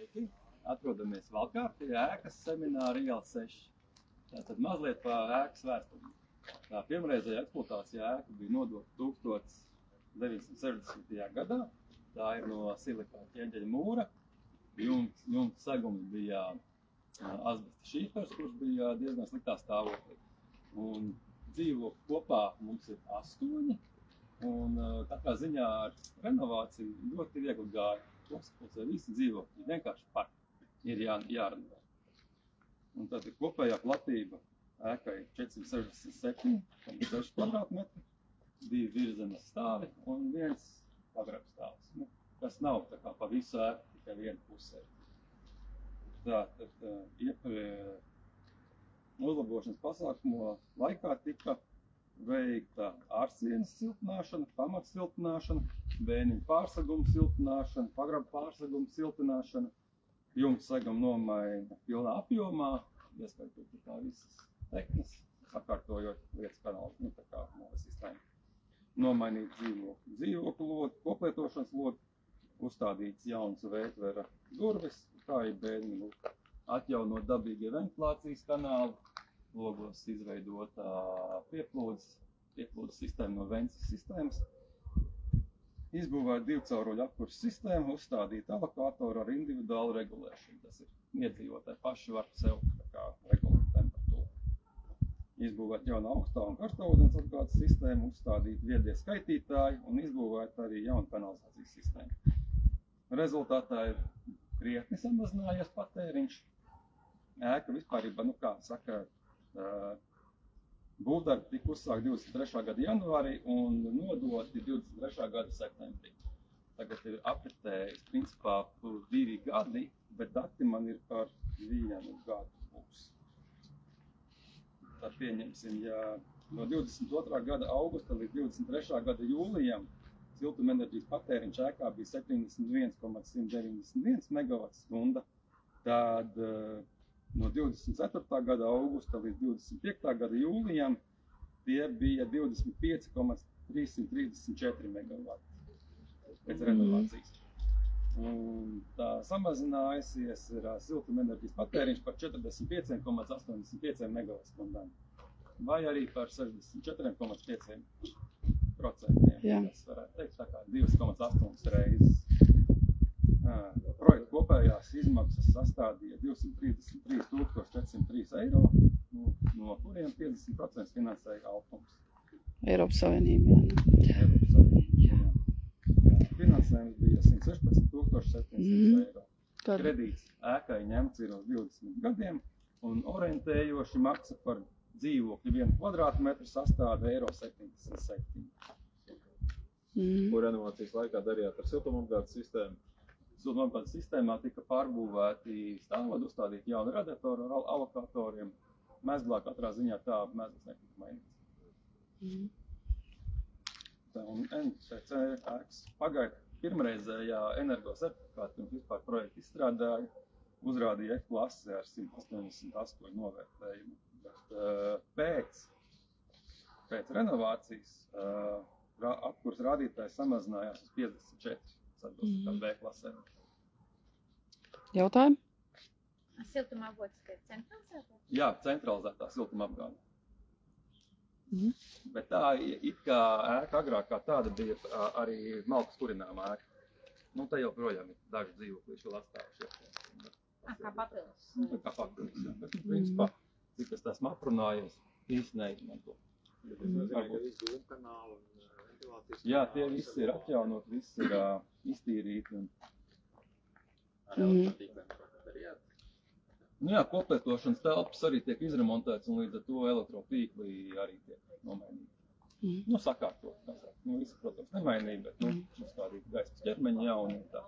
Sveiki! Atrodamies Valkā pie ēkas Semināra iela 6. Tātad mazliet pa ēkas vēsturi. Tā pirmreizējā eksploatācijā ēka bija nodota 1960. gadā. Tā ir no silikāta ķieģeļa mūra. Jumta segums bija asbesta šīfers, kurš bija diezgan sliktā stāvoklī. Un dzīvokļi kopā mums ir 8. Un katrā ziņā ar renovāciju ļoti viegli gāja. Kopspilsē visi dzīvokļi vienkārši ir jārenovē. Un tad kopējā platība ēkai 467,6 kvadrātmetri, 2 virzemes stāvi un 1 pagrabstāvs. Tas nav tā kā pa visu ēku, tikai viena pusē. Tātad uzlabošanas pasākumu laikā tika veikta ārsienas siltināšana, pamatsiltināšana, vēniņu pārseguma siltināšana, pagraba pārseguma siltināšana, jumta seguma nomaina pilnā apjomā, ieskaitot tā visas teknes, sakārtojot lietas kanālu, tā kā mūsu sistēma. Nomainīt dzīvokļu lodu, koplietošanas lodu, uzstādīts jauns veitvera durvis, kā ir bēniņu, atjaunot dabīgie ventilācijas kanāli, logos izveidota pieplūdes sistēma no vences sistēmas, izbūvēt 2 cauruļu apkurses sistēmu, uzstādīt alokātoru ar individuālu regulēšanu. Tas ir iedzīvotāji paši var sev regulēt temperatūru. Izbūvēt jaunu augstā un karstā ūdens apgādes sistēmu, uzstādīt viedie skaitītāji un izbūvēt arī jaunu kanalizācijas sistēmu. Rezultātā ir krietni samazinājies patēriņš. Ēka vispārībā, būvdarbi tika uzsākti 23. gada janvārī un nodoti 23. gada septembrī. Tagad ir apritējis principā 2 gadi, bet dati man ir par 1 gadu būs. Tad pieņemsim, ja no 22. gada augusta līdz 23. gada jūlijam siltumenerģijas patēriņš ēkā bija 71,191 MWh, tad no 24. gada augusta līdz 25. gada jūlijam tie bija 25,334 MW pēc renovācijas. Un tā samazinājusies ir siltumenerģijas patēriņš par 45,85 MWh vai arī par 64,5%. Tas varētu teikt tā kā 2,8 reizes. Projekta kopējās izmaksas sastādīja 233 403 eiro, no kuriem 50% finansēja Altums. Eiropas Savienībā. Finansējums bija 116 700 eiro. Kredīts ēkai ņemts ir uz 20 gadiem un orientējoši maksa par dzīvokļu 1 kvadrātmetru sastāda €77. Ko renovācijas laikā darījāt ar siltumapgādes sistēmu? Siltumapgādes sistēmā tika pārbūvēti stāvvadi, uzstādīti jauni radiatori ar alokatoriem. Mezglā katrā ziņā tā mezglas netika mainīts. Un NCC ēkas pagaida pirmreizējā energosertifikāta pirms vispār projektu izstrādāja, uzrādīja F klasi ar 188 novērtējumu. Bet pēc renovācijas apkurs rādītājs samazinājās uz 54. Atbilstīgām B klasēm. Jautājumi? Siltumapgādes ir centralizētā? Jā, centralizētā siltumapgāde. Bet tā it kā ēka agrākā tāda bija arī malkas kurināma ēka. Te joprojām ir daži dzīvoklīši vēl atstājuši. Kā papildus? Kā papildus, jā. Bet, principā, cik es esmu aprunājies, īsti neizmanto. Jā, tie visi ir atjaunot, visi ir iztīrīti. Jā, koplietošanas telpas arī tiek izremontētas un līdz ar to elektrotīkli arī tiek nomainīti. Sakārtot. Visi, protams, nemainīgi, bet uzstādīt gaismas ķermeņi jauni un tā.